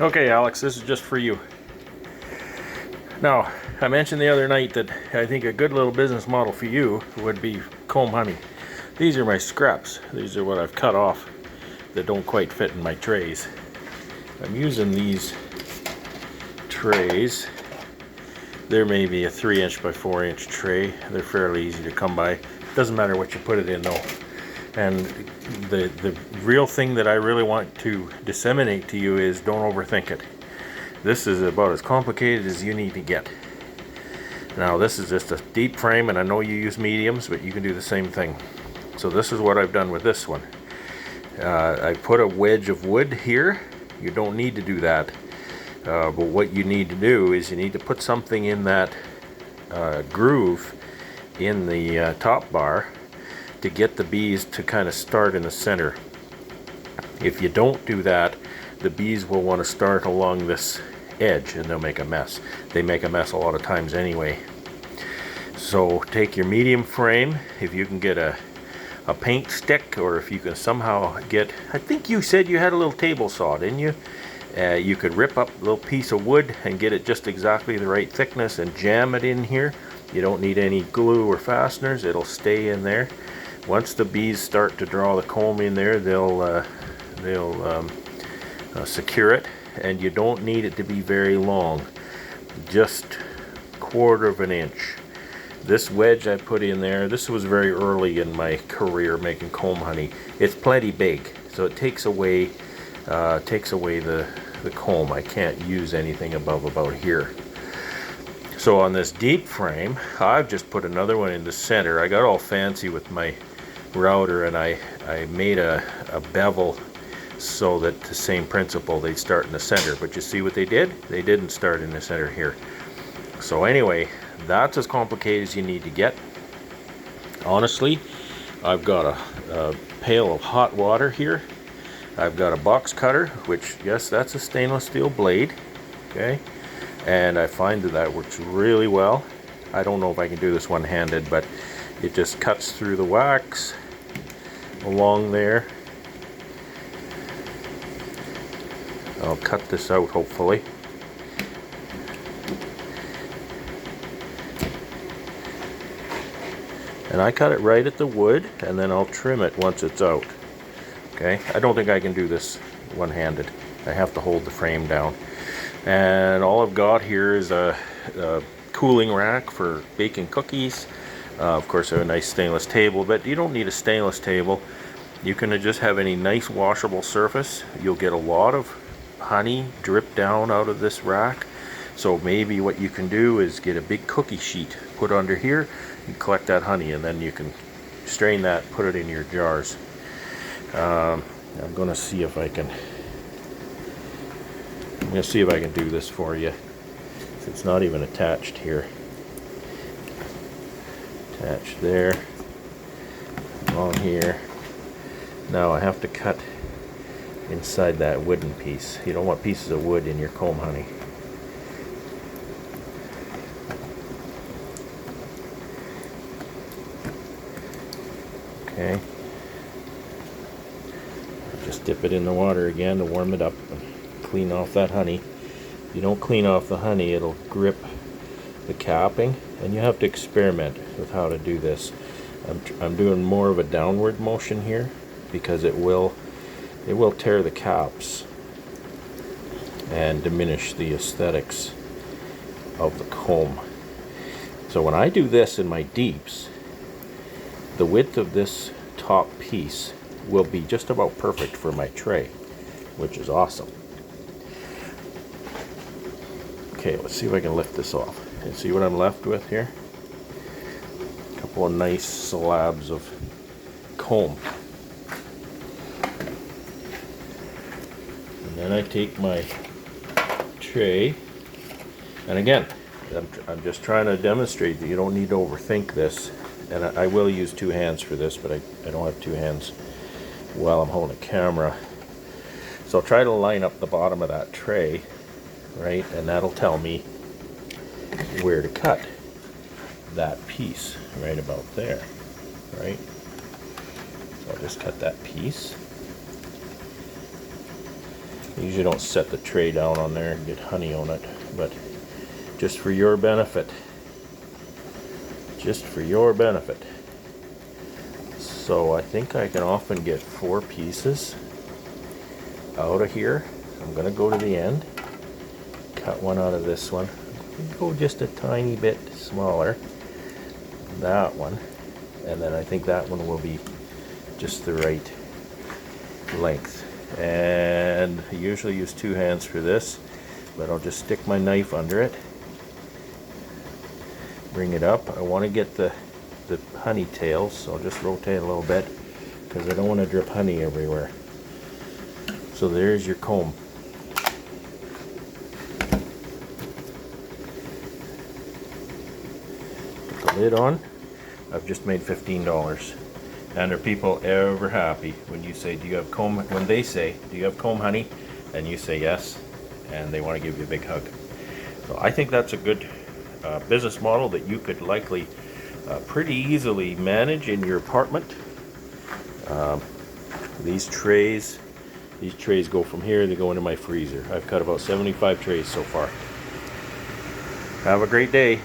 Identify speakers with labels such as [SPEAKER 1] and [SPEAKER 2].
[SPEAKER 1] Okay, Alex, this is just for you. Now, I mentioned the other night that I think a good little business model for you would be comb honey. These are my scraps. These are what I've cut off that don't quite fit in my trays. I'm using these trays. They're maybe a 3" by 4" tray. They're fairly easy to come by. Doesn't matter what you put it in though. And the real thing that I really want to disseminate to you is don't overthink it. This is about as complicated as you need to get. Now this is just a deep frame, and I know you use mediums, but you can do the same thing. So this is what I've done with this one. I put a wedge of wood here. You don't need to do that. But what you need to do is you need to put something in that groove in the top bar to get the bees to kind of start in the center. If you don't do that, the bees will want to start along this edge and they'll make a mess. They make a mess a lot of times anyway. So take your medium frame. If you can get a paint stick, or if you can somehow get, I think you said you had a little table saw, didn't you? You could rip up a little piece of wood and get it just exactly the right thickness and jam it in here. You don't need any glue or fasteners. It'll stay in there. Once the bees start to draw the comb in there, they'll secure it, and you don't need it to be very long, just 1/4 inch. This wedge I put in there, this was very early in my career making comb honey. It's plenty big, so it takes away the comb. I can't use anything above about here. So on this deep frame, I've just put another one in the center. I got all fancy with my router, and I made a bevel so that the same principle, they'd start in the center. But you see what they did? They didn't start in the center here. So anyway, that's as complicated as you need to get. Honestly, I've got a pail of hot water here. I've got a box cutter, which, yes, that's a stainless steel blade, okay? And I find that works really well. I don't know if I can do this one-handed, but it just cuts through the wax along there. I'll cut this out, hopefully. And I cut it right at the wood, and then I'll trim it once it's out. Okay, I don't think I can do this one-handed. I have to hold the frame down. And all I've got here is a cooling rack for baking cookies. Of course, I have a nice stainless table, but you don't need a stainless table. You can just have any nice washable surface. You'll get a lot of honey drip down out of this rack. So maybe what you can do is get a big cookie sheet, put under here, and collect that honey, and then you can strain that, put it in your jars. I'm gonna see if I can do this for you. It's not even attached here. Attached there, along here. Now I have to cut inside that wooden piece. You don't want pieces of wood in your comb honey. Okay. Just dip it in the water again to warm it up and clean off that honey. If you don't clean off the honey, it'll grip the capping, and you have to experiment with how to do this. I'm doing more of a downward motion here because it will tear the caps and diminish the aesthetics of the comb. So when I do this in my deeps, the width of this top piece will be just about perfect for my tray, which is awesome. Okay, let's see if I can lift this off. And see what I'm left with here? A couple of nice slabs of comb. And then I take my tray, and again, I'm just trying to demonstrate that you don't need to overthink this. And I will use 2 hands for this, but I don't have 2 hands while I'm holding a camera. So I'll try to line up the bottom of that tray, right? And that'll tell me where to cut that piece, right about there, right? So I'll just cut that piece. Usually don't set the tray down on there and get honey on it, but just for your benefit. Just for your benefit. So I think I can often get 4 pieces out of here. I'm going to go to the end, cut one out of this one, go just a tiny bit smaller, that one, and then I think that one will be just the right length. And I usually use 2 hands for this, but I'll just stick my knife under it, bring it up. I want to get the honey tails, so I'll just rotate a little bit because I don't want to drip honey everywhere. So there's your comb. Put the lid on. I've just made $15. And are people ever happy when you say, do you have comb? When they say, do you have comb honey? And you say yes, and they want to give you a big hug. So I think that's a good business model that you could likely pretty easily manage in your apartment. These trays go from here, they go into my freezer. I've cut about 75 trays so far. Have a great day.